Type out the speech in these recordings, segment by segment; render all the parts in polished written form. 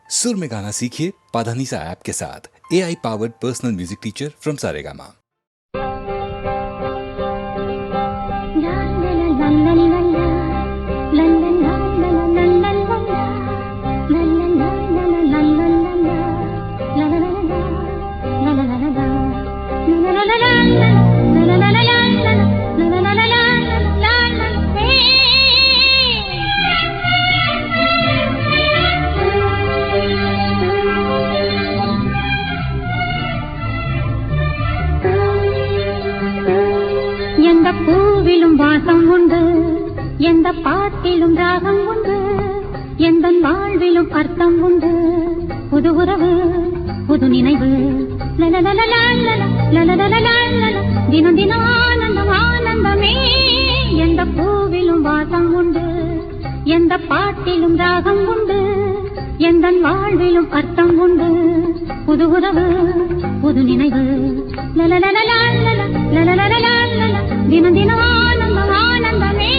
सुर में गाना सीखिए पाधानीसा ऐप के साथ। AI powered personal music teacher from Saregama. பூவிலும் வாசம் உண்டு, எந்த பாட்டிலும் ராகம் உண்டு, எந்த வாழ்விலும் அர்த்தம் உண்டு. புது உறவு புது நினைவு, தினம் தினம் ஆனந்தம் ஆனந்தமே. எந்த பூவிலும் வாசம் உண்டு, எந்த பாட்டிலும் ராகம் உண்டு, எந்த வாழ்விலும் அர்த்தம் உண்டு. புது உறவு புது நினைவு, தினம் தினம் ஆனந்தம் ஆனந்தமே.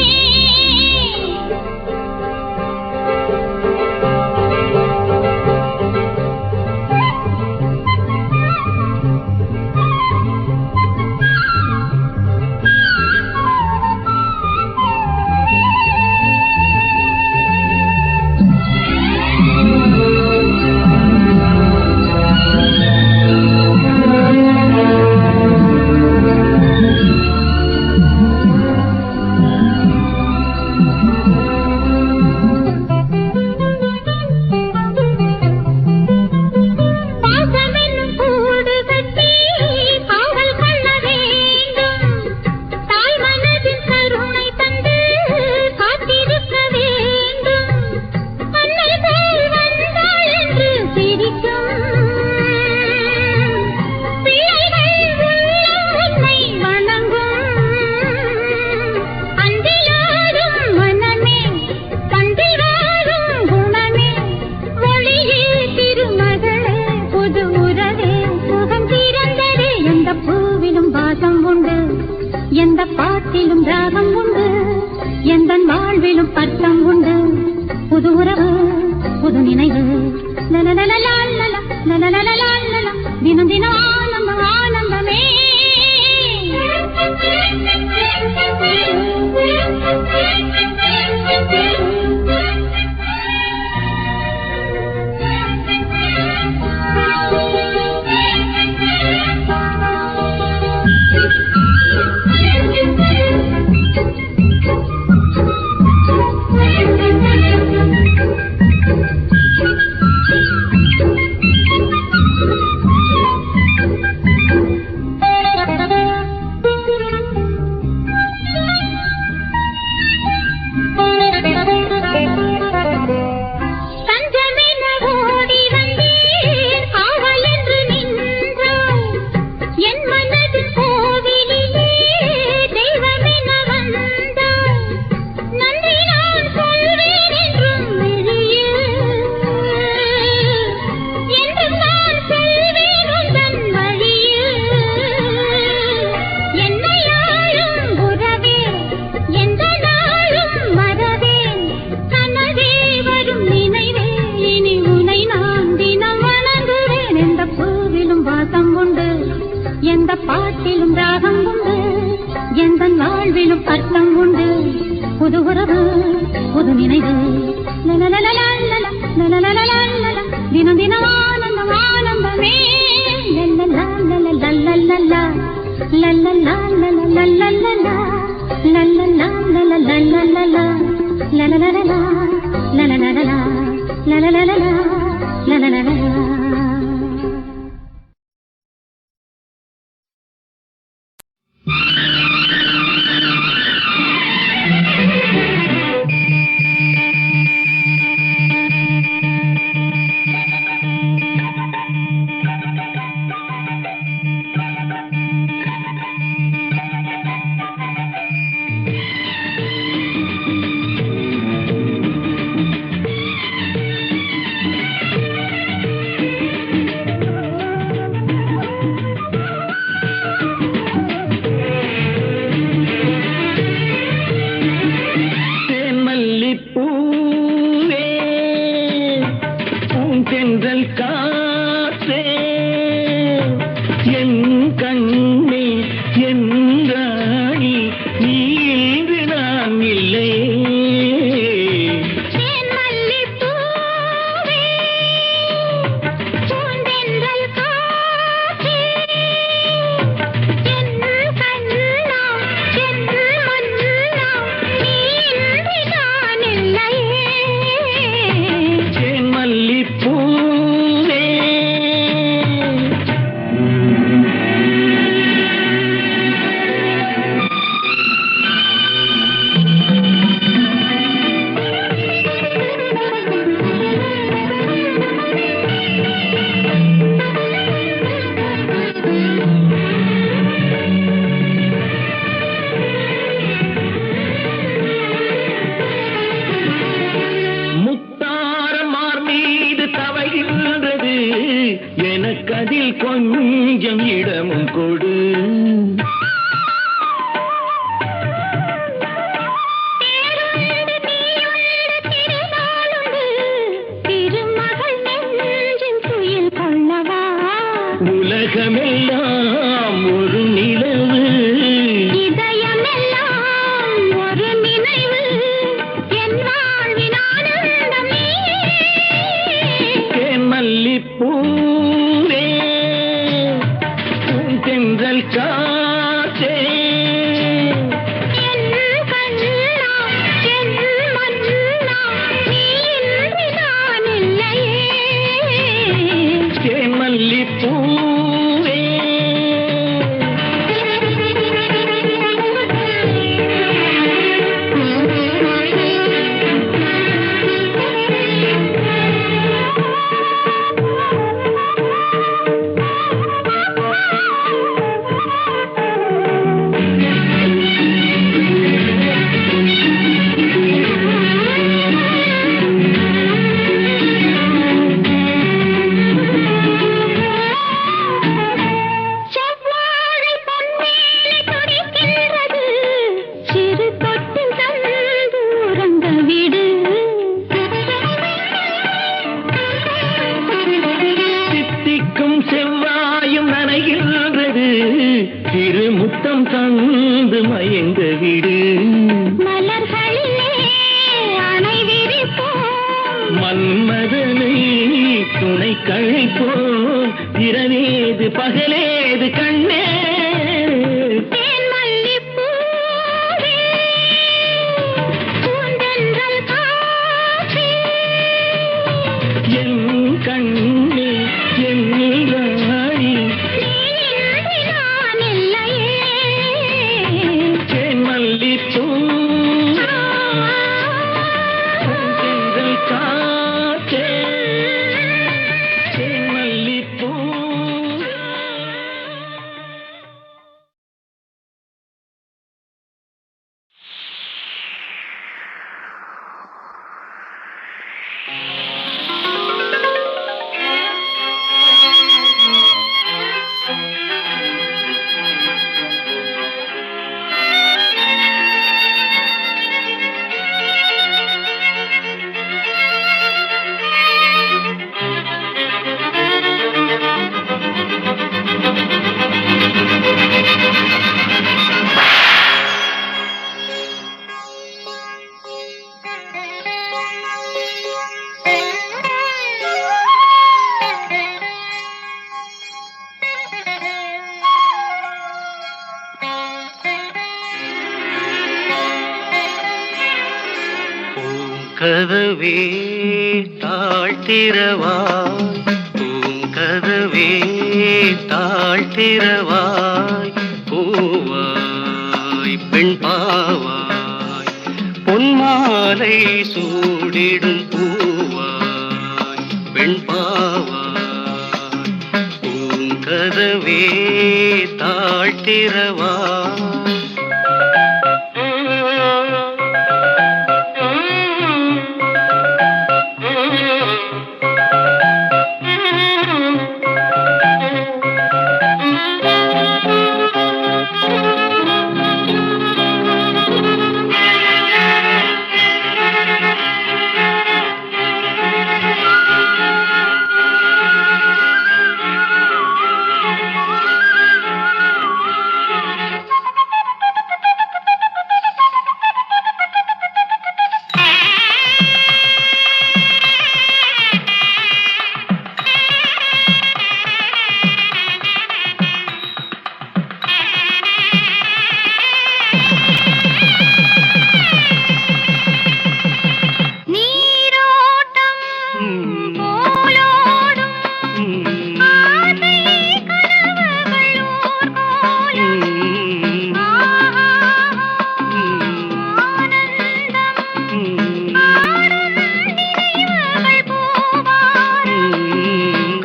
எந்த பாட்டிலும் ராகம் உண்டு, எந்த வாழ்விலும் அர்த்தம் உண்டு. புது உறவு புது நினைவு, தினம் தினம் ஆனந்தம் ஆனந்தமே. எந்த பாட்டிலும் ராகம் உண்டு, எந்த வாழ்விலும் அர்த்தம் உண்டு. புது உறவு புது நினைவு, தினம் தினம் ஆனந்தம் ஆனந்தமே. தென்றல் காற்றே என் கண்ணே என் ராணி நீ இன்று நான் இல்லையே தேன்மல்லிப்பூவே, பூந்தென்றல் காற்றே, என் கண்ணா, என் மன்னா, நீ இன்றி நான் இல்லையே. தேன் மல்லிப்பூவே முத்தாரமார் மீது தவழ்கின்றது எனக்கதில் கொஞ்சம் இடமும் கொடு தேருண்டு நீயுண்டு திருநாளுண்டு, திருமகள் நெஞ்சின் துயில் கொள்ளவா. உலகமெல்லாம் ஒரு நிலவு இதயமெல்லாம் ஒரு நினைவு, என் வாழ்வின் ஆனந்தம் நீயே. தேன் மல்லிப்பூவே தென்றல் காற்றே என் கண்ணா, என் மன்னா, நீ இன்றி நான் இல்லையே. தேன் மல்லிப்பூவே செவ்வாழை பொன்மேனி துடிக்கின்றது, சிறு தொட்டு தந்து உறங்க விடு. சித்திக்கும் செவ்வாயும் நனைகின்றது திரு முத்தம் தந்து மயங்க விடு மலர்களிலே அணை விரிப்போம், மன்மதனை துணை கழிப்போம் இரவேது பகலேது கண்ணே தேன் மல்லிப்பூவே, பூந்தென்றல் காற்றே, என் கண்ணே என் ராணி நீ இன்றி நான் இல்லையே. தேன் மல்லிப்பூ தென்றல் காற்றே தேன் மல்லிப்பூ பூங்கதவே தாழ்த்திரவாய் பூங்கதவே தாழ்த்திரவாய் பூவாய் பெண் பாவாய் பொன்மாலை சூடிடும் பூவாய் பெண் பாவாய் பூங்கதவே தாழ்த்திரவாய் ஆசை கனவுகள் ஊர்கோலம்.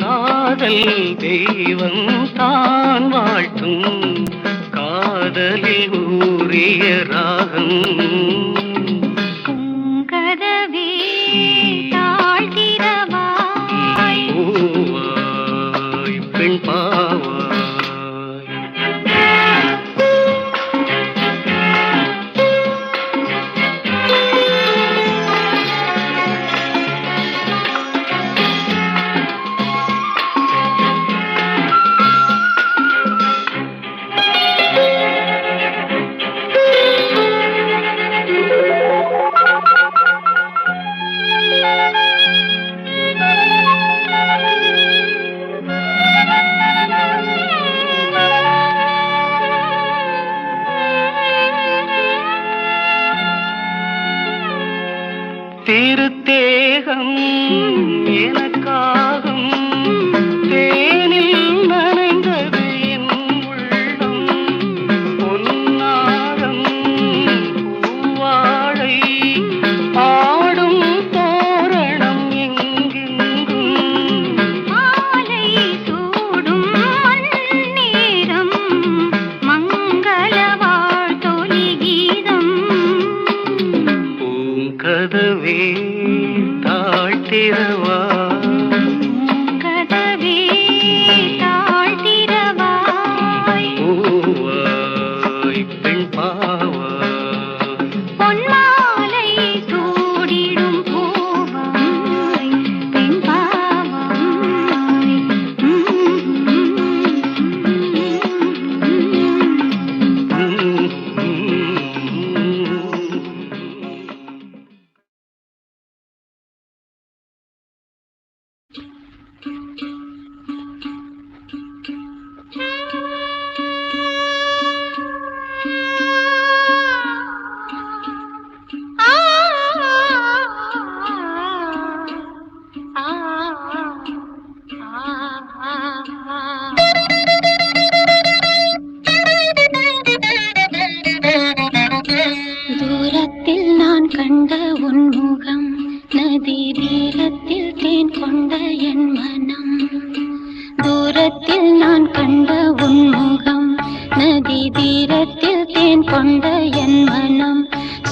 காதல் தெய்வம் தான் வாழ்த்தும் காதலில் ஊறிய ராகம் கதவே தாழ்த்திரவாய் பூவாய் பெண் பாவாய் திருத்தேகம் எனக்காகும் தேனில் நனைந்தது என் உள்ளம் பொன்னாரம் பூவாழை ஆடும் தோரணம் எங்கெங்கும் மாலை சூடும் மண்ணீரம் மங்கள வாழ்த்தொலி கீதம் பூங்கதவே தாழ்த்திரவா கதவே தாழ்த்திரவாய் பூவாய் பெண் பாவாய் பொன்மாலை சூடிடும் பூவாய் பெண் பாவாய் தூரத்தில் நான் கண்ட உன் முகம் நதி தீரத்தில் தேன் கொண்ட என் மனம் தூரத்தில் நான் கண்ட உன் முகம் நதி தீரத்தில் தேன் கொண்ட என் மனம்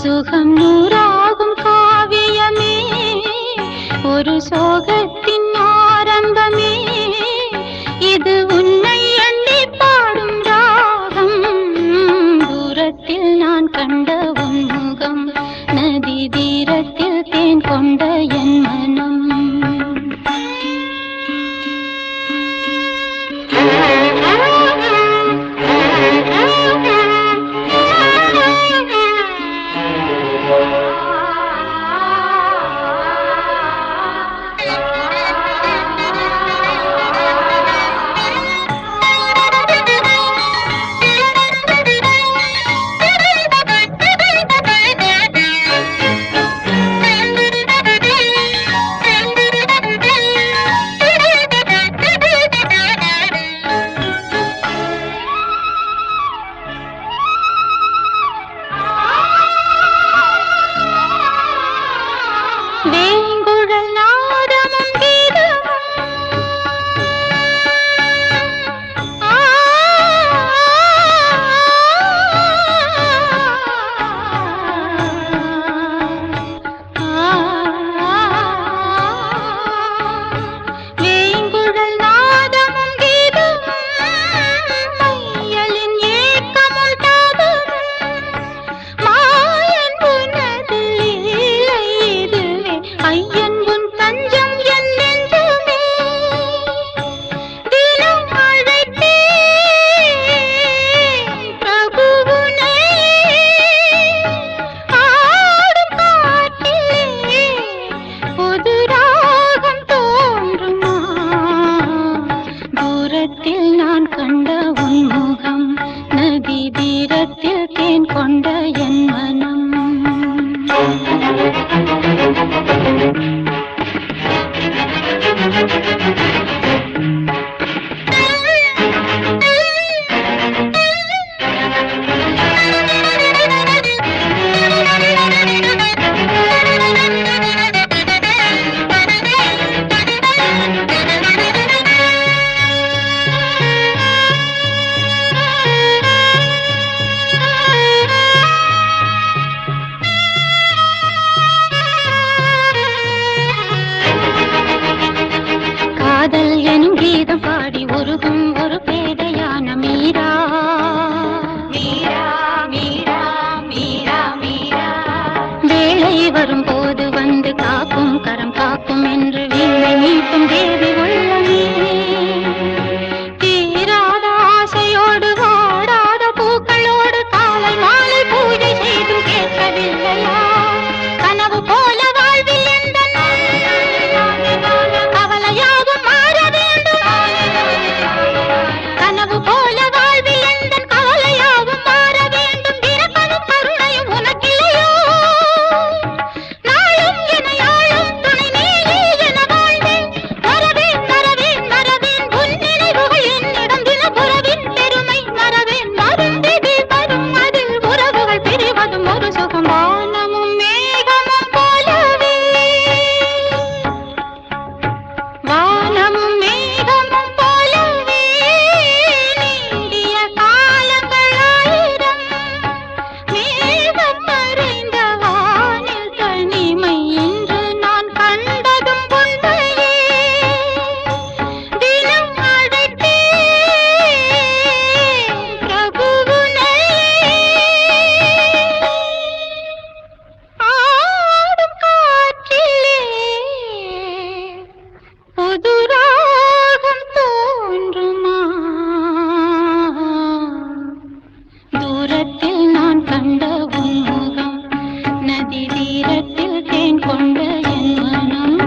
சுகம் நூறாகும் காவியமே ஒரு சோகத்தின் ஆரம்பமே இது உன்னை எண்ணி பாடும் ராகம் தூரத்தில் நான் கண்ட உன் முகம் நதி தீரத்தில் தேன் கொண்ட என் மனம் காதல் எனும் கீதம் பாடி உருகும் ஒரு பேதையான மீரா. மீரா மீரா மீரா மீரா வேளை வரும்போது வந்து காக்கும் கரம் காக்கும் என்று வீணை மீட்டும் தேவி உள்ளமே. தீராத ஆசையோடு வாடாத பூக்களோடு காலை மாலை பூஜை செய்தும் கேட்கவில்லையா? கனவு போல வாழ்வில் எந்த கவலையாவும் மாற வேண்டும். கனவு போல வாழ்வில் எந்த கவலையாவும் மாற வேண்டும். பிறப்பதும் கருணையும் உனக்கில்லையோ? நாளும் என யாழும் துணை மேலே என வாழ்வேன். மறவேன் மறவேன் மறவேன் உன் நினைவுகள் என்னிடம் தினபுறவின் பெருமை மறவேன். வரும் விதி வரும் அதில் உறவுகள் பிரிவதும் ஒரு சுகம். வானமும் மேகமும் போலவே வானமும் மேகமும் போலவே நீண்டிய காலங்கள் ஆயிரம். மேகம் மறைந்த வானில் தனிமை இன்று நான் கண்டதும் உண்மையே. தினம் அழைத்தேன் பிரபுவுனை. ஆடும் காற்றிலே புது ராகம் தோன்றுமா? தூரத்தில் நான் கண்ட உன் முகம், நதி தீரத்தில் தேன் கொண்ட என் மனம்.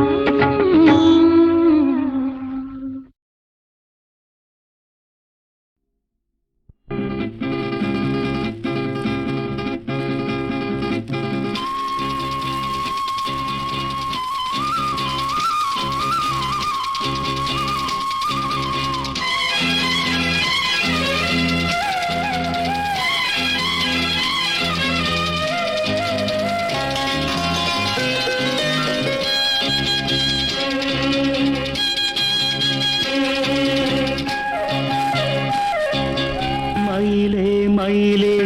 மயிலே மயிலே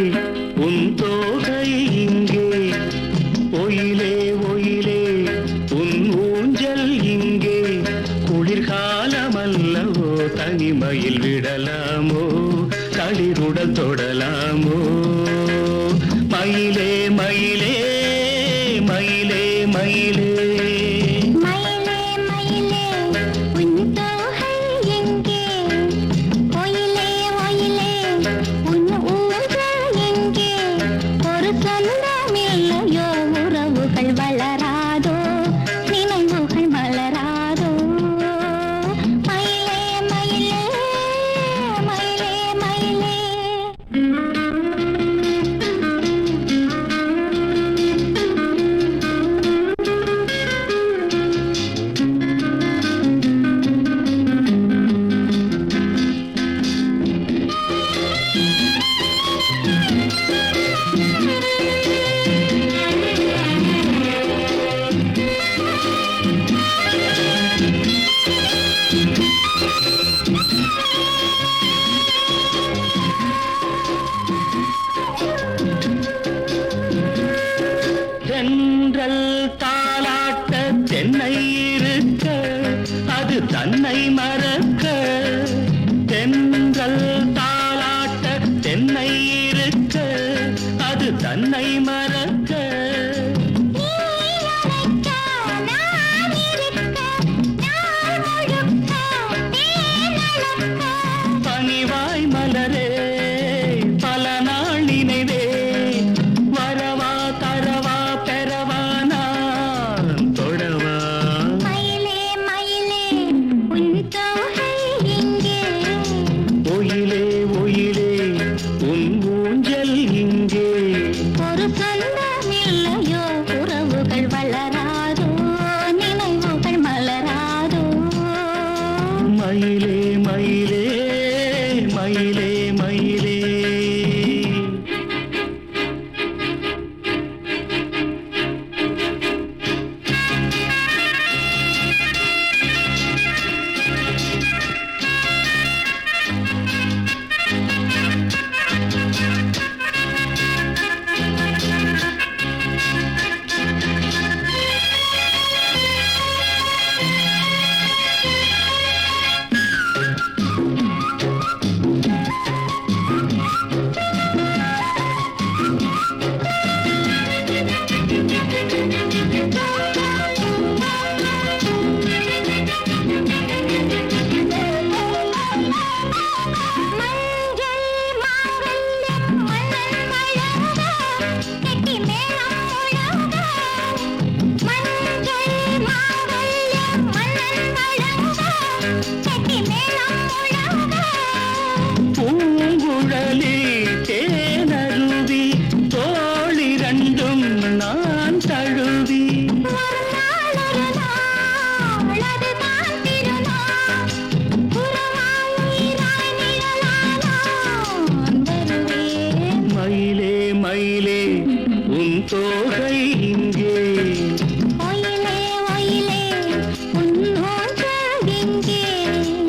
உன் தோகை இங்கே, ஒயிலே ஒயிலே உன் ஊஞ்சல் இங்கே. குளிர்காலமல்லவோ தனிமையில் விடலாமோ, களிருடல் தொடலாமோ. மயிலே மயிலே மயிலே மயிலே மயிலே மயிலே உன் தோகை எங்கே, ஒயிலே ஒயிலே உன் ஊஞ்சல் எங்கே. ஒரு சொந்தமில்லையோ உறவுகள் வளராதோ, நினைவுகள் மலராதோ. மயிலே மயிலே மயிலே மயிலே. தென்றல் தாலாட்ட தென்னை இருக்க, அது தன்னை மறக்க. தென்றல் தாலாட்ட தென்னை இருக்க, அது தன்னை மறக்க. பனிவாய் மலரே பல நாள் நினைவே, வரவா தரவா பெறவா நான் தொடவா. மயிலே மயிலே உன் தோகை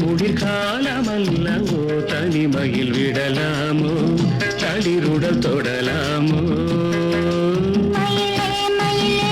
குளிர்காலமல்லவோ தனிமையில் விடலாமோ தளிருடல் தொடலாமோ மயிலே மயிலே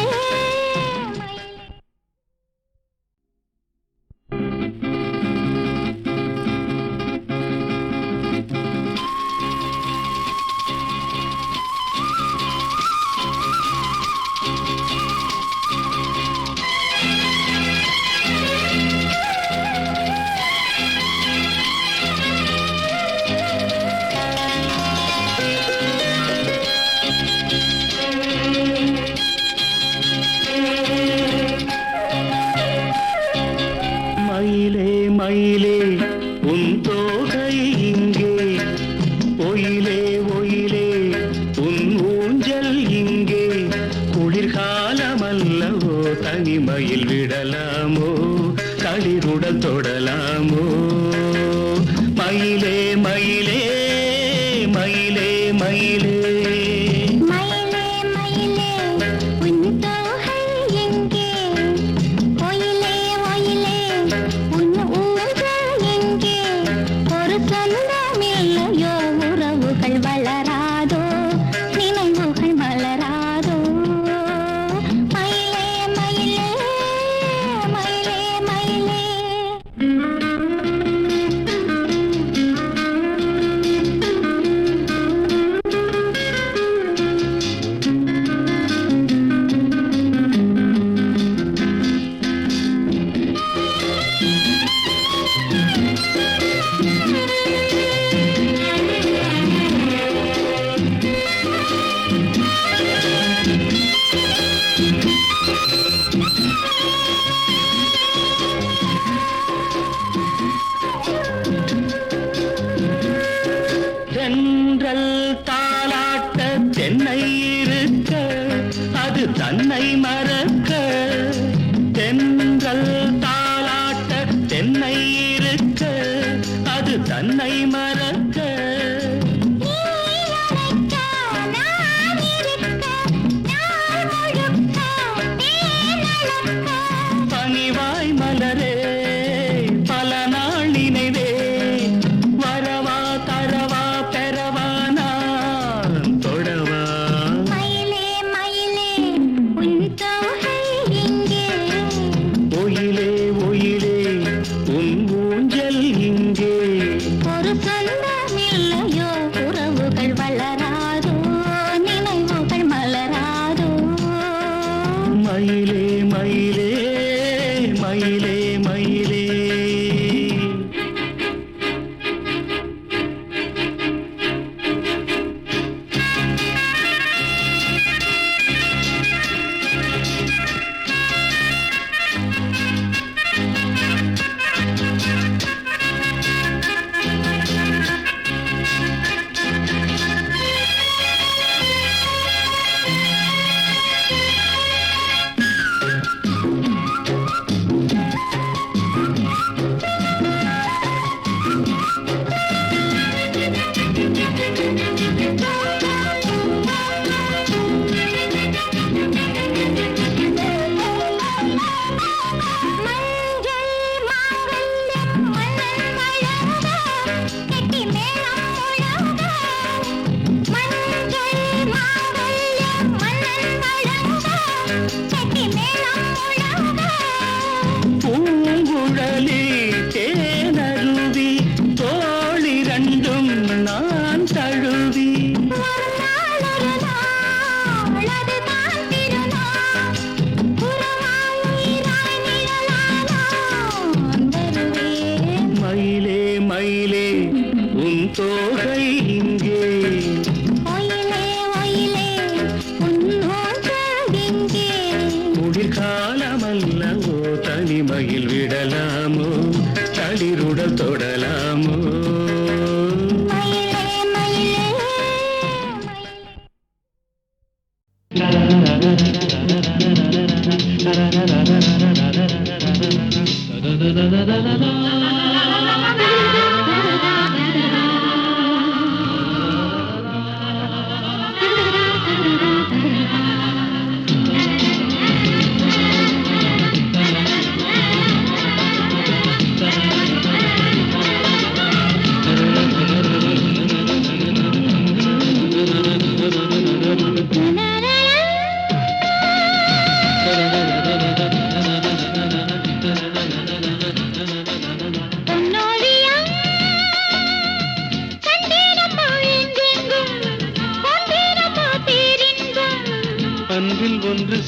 மயிலே மயிலே உன் தோகை இங்கே ஒயிலே ஒயிலே உன் ஊஞ்சல் இங்கே குளிர்காலமல்லவோ தனிமையில் விடலாமோ தளிருடல் தொடலாமோ மயிலே மயிலே மயிலே மயிலே மயிலே மயிலே உன் தோகை எங்கே ஒயிலே ஒயிலே உன் ஊஞ்சல் எங்கே ஒரு சொந்தமில்லையோ உறவுகள் வளராதோ நினைவுகள் மலராதோ மயிலே மயிலே மயிலே மயிலே தென்றல் தாலாட்ட தென்னை இருக்க அது தன்னை மறக்க தென்றல் தாலாட்ட தென்னை இருக்க அது தன்னை மறக்க நீ அழைக்க நான் இருக்க நாள் முழுக்க தேனளக்க பனிவாய் மலரே பல நாள் நினைவே வரவா தரவா பெறவா நான் தொடவா மயிலே மயிலே உன் தோகை எங்கே ஒயிலே ஒயிலே உன் ஊஞ்சல் இங்கே ஒரு சொந்தமில்லையோ உறவுகள் வளராதோ நினைவுகள் மலராதோ மயிலே மயிலே மயிலே மயிலே மஞ்சள் மாங்கல்யம் மன்னன் மழக கெட்டி மேளம் முழங்க மஞ்சள் மாங்கல்யம் மன்னன் மழக கெட்டி மேளம் முழங்க பூங்குழலி தேனருவி தோளிரண்டும் நான் தழுவி ஒரு நாள் அதுதான் திருநாள் உறவாய் உயிராய் நிழலானான் வருவேன் மயிலே மயிலே உன் தோகை இங்கே ஒயிலே ஒயிலே உன் ஊஞ்சல் எங்கே குளிர்காலமல்லவோ தனிமையில் விடலாமோ தளிருடல் தொடலாமோ மயிலே மயிலே Da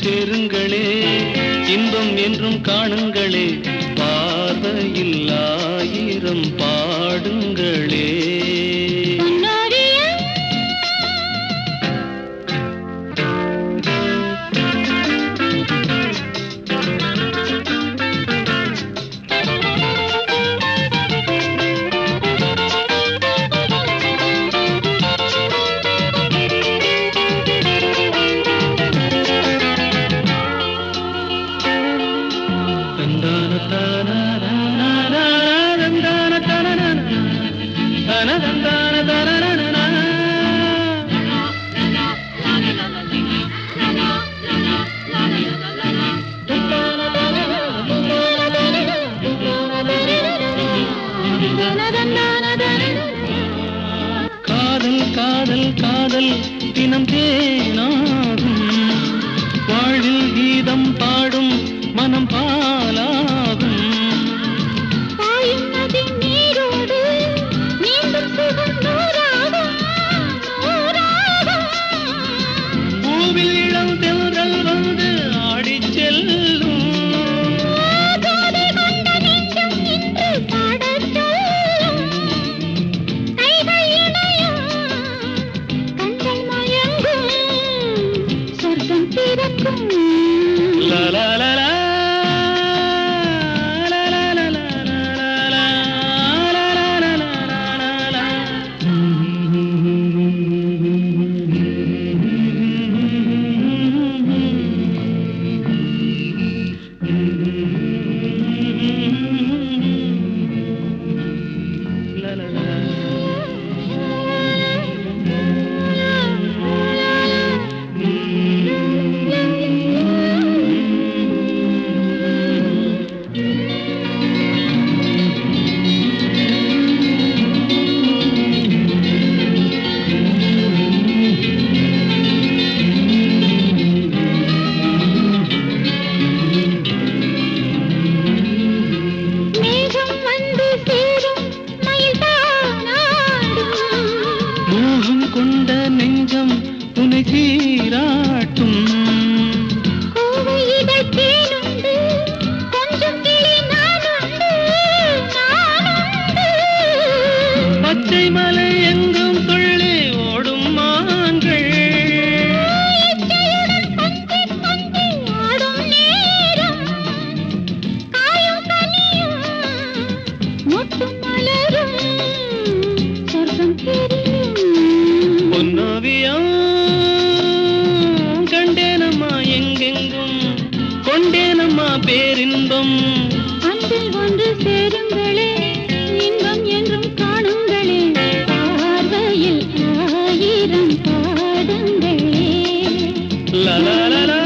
சேருங்களே இன்பம் என்றும் காணுங்களே பார்வையில் ஆயிரம் பாடுங்களே காதல் காதல் காதல் தினம் தேனாகும் வாழ்வில் கீதம் பாடும் மனம் பாலாகும் பூவில் இளம் தென்றல் வந்து ஆடிச் செல்லும் la la la la கொண்ட நெஞ்சம் உனை சீராட்டும் பச்சை மலை எங்கும் துள்ளி ஓடும் மான்கள் பொன்னோவியம் கண்டேனம்மா எங்கெங்கும் கொண்டேனம்மா பேரின்பம் அன்பில் ஒன்று சேருங்களே இன்பம் என்றும் காணுங்களே பார்வையில் ஆயிரம் பாடுங்களே la la la la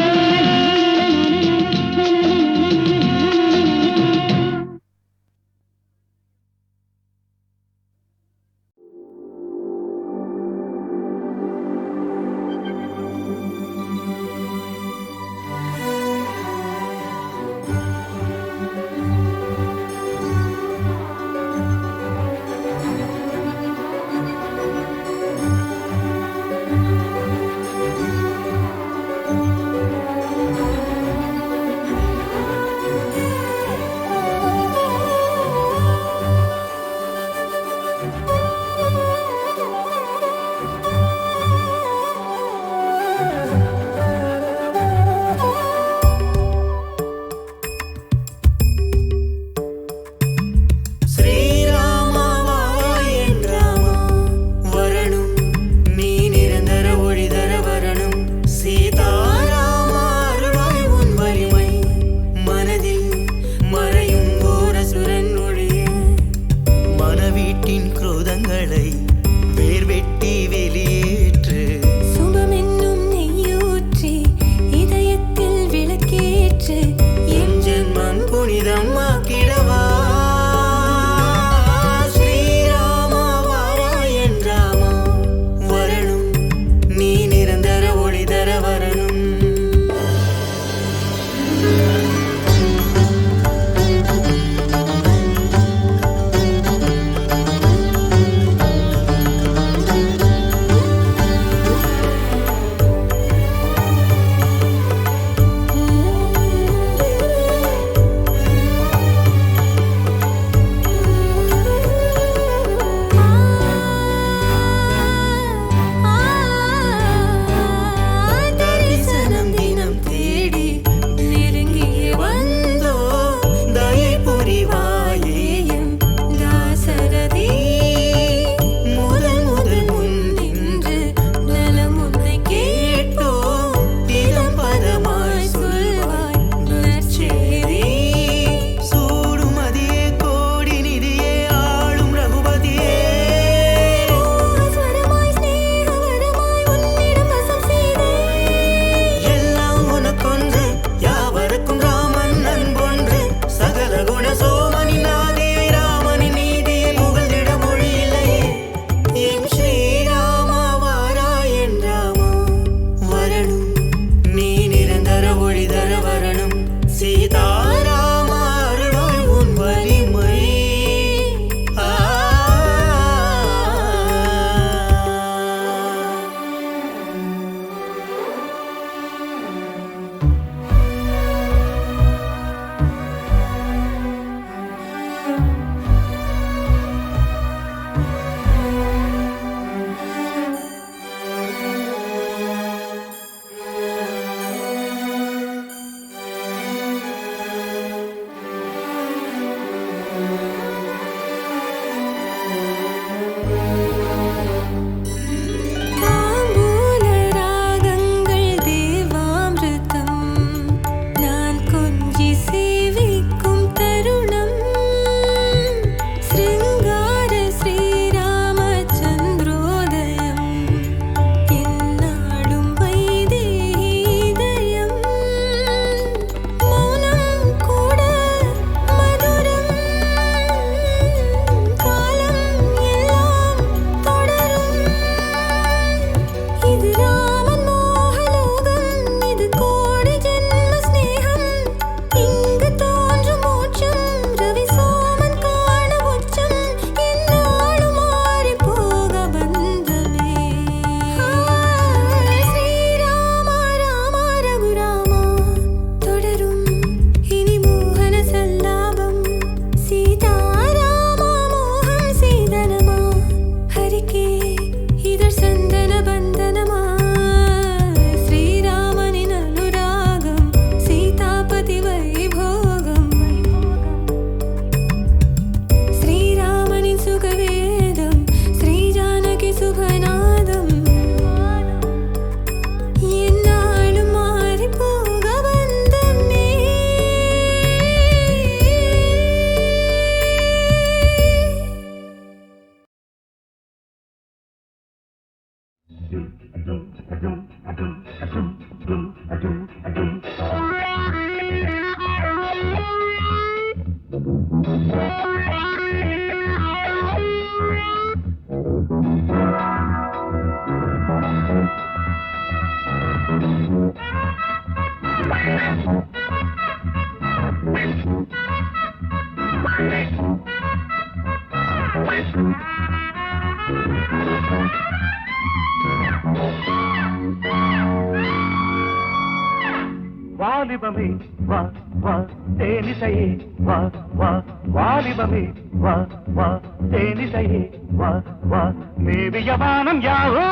வாலிபமே வா வா தேனிசையே வா வா வாலிபமே வா வா தேனிசையே வா வா மேவிய வானம் யாவோ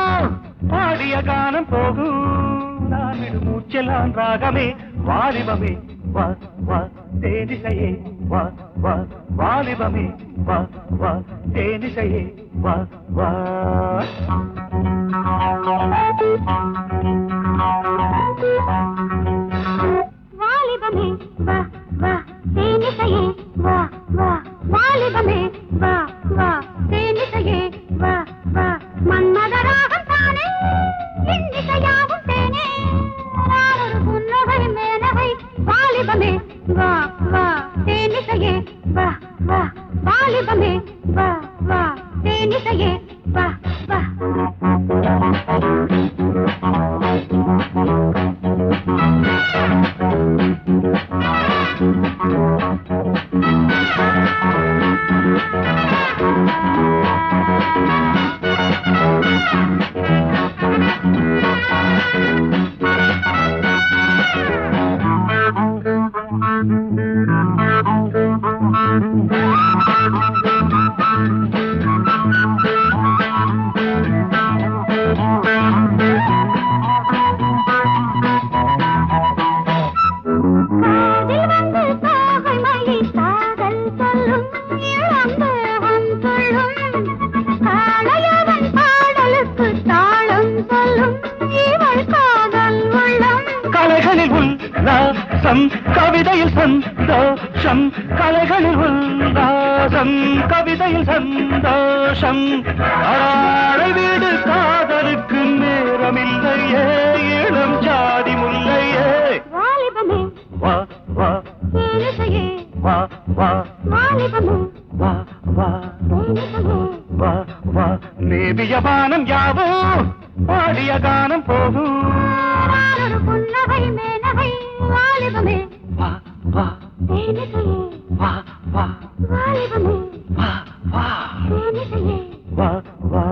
பாடிய கானம் போகும் நான் விடு மூச்செல்லாம் ராகமே வாலிபமே வா வா தேனிசையே வா வா வாலிபமே வா வா தேனிசையே வா வா வாலிபமே வா வா தேனிசையே வா வா வாலிபமே வா வா தேனிசையே வா வா மன்மதராகம் தானே இன்னிசையாகும் தேனே நானொரு புன்னகை மேனகை வாலிபமே வா வா தேனிசையே வா வா வாலிபமே வா வா தேனிசையே வா வா கவிதையில் சந்தோஷம் கலைகளில் உல்லாசம் கவிதையில் சந்தோஷம் அடாடை வீடு காதலுக்கு நேரமில்லையே இளம் ஜாதி முல்லையே வாலிபமே வா வா தேனிசையே வா வா வாலிபமே வா வா தேனிசையே வா வா மேவிய வானம் யாவோ பாடிய கானம் போகும் நானொரு புன்னகை மேனகை வாலிபமே வா வா தேனிசையே வா வா வாலிபமே வா வா தேனிசையே வா வா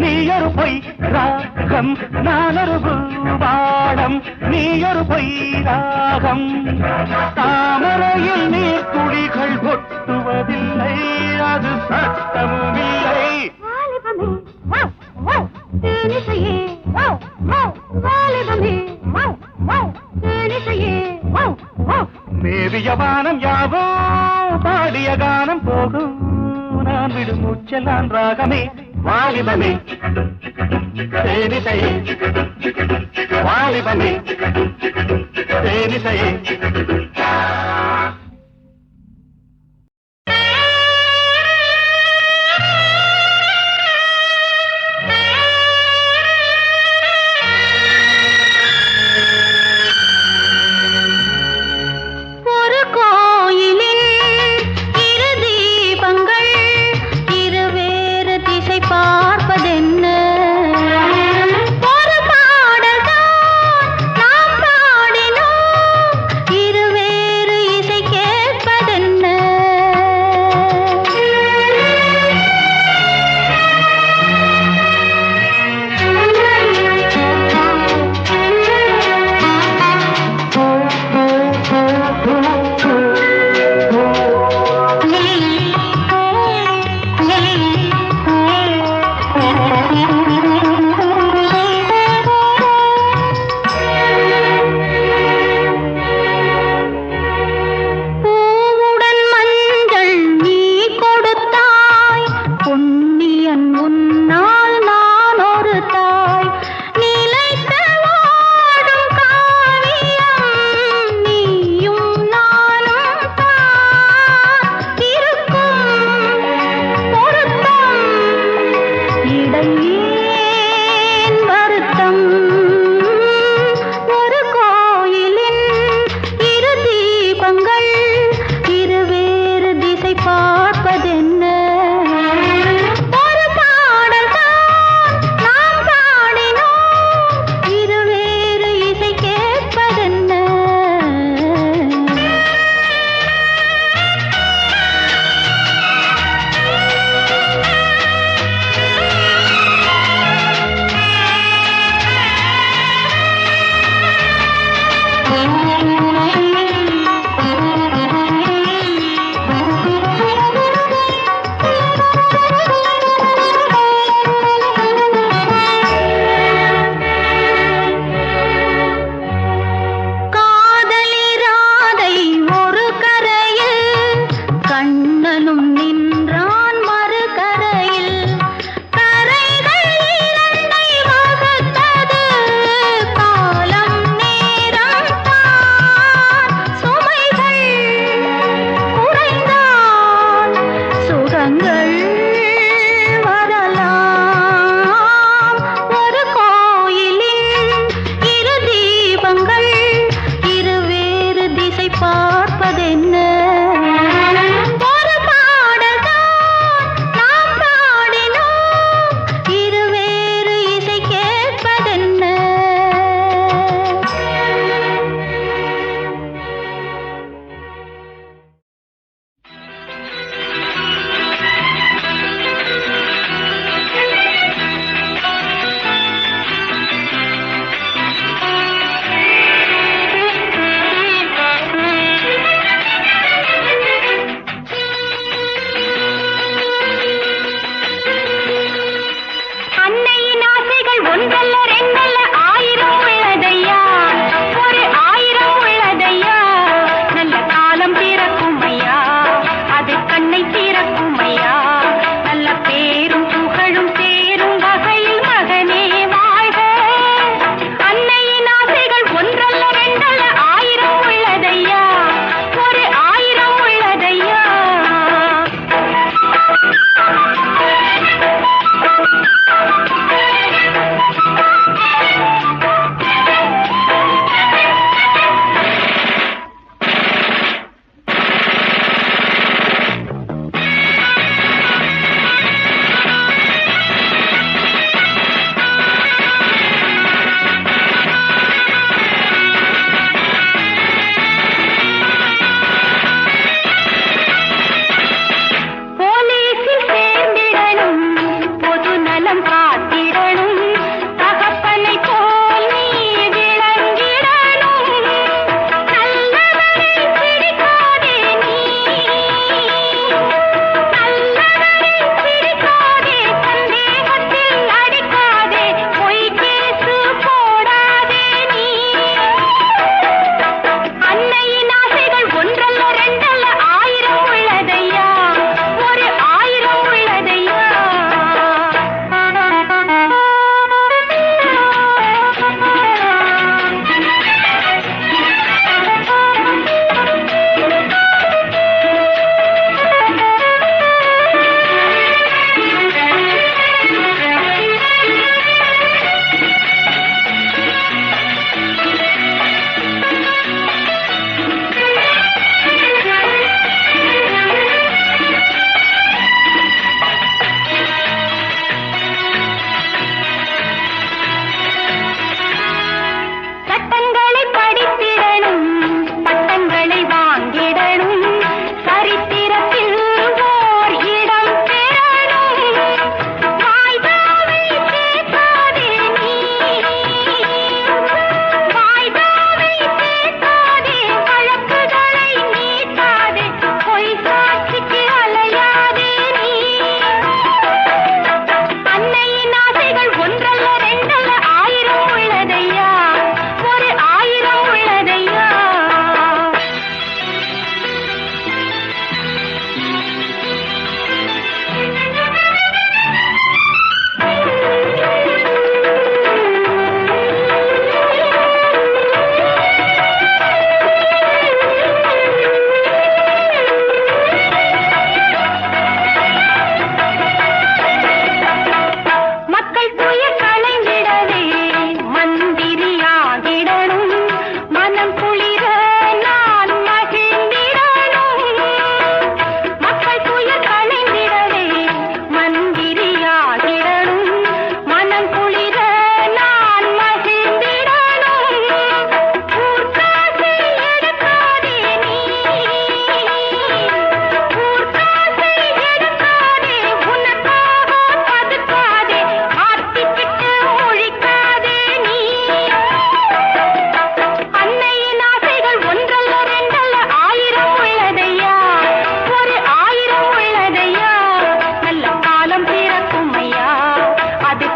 நீயொரு பொய் ராகம் நானொரு பாடம் நீயொரு பொய் ராகம் தாமரையில் நீர் துளிகள் கொட்டுவதில்லை அது சட்டமும் இல்லை வாலிபமே தேனிசையே வாலிபமே தேனிசையே மேவிய வானம் யாவோ பாடிய கானம் போகும் நான் விடு மூச்செல்லாம் ராகமே வாலிபமே தேனிசையே வாலிபமே தேனிசையே இசை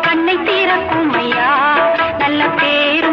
கண்ணை திறக்கும் ஐயா நல்ல பேரு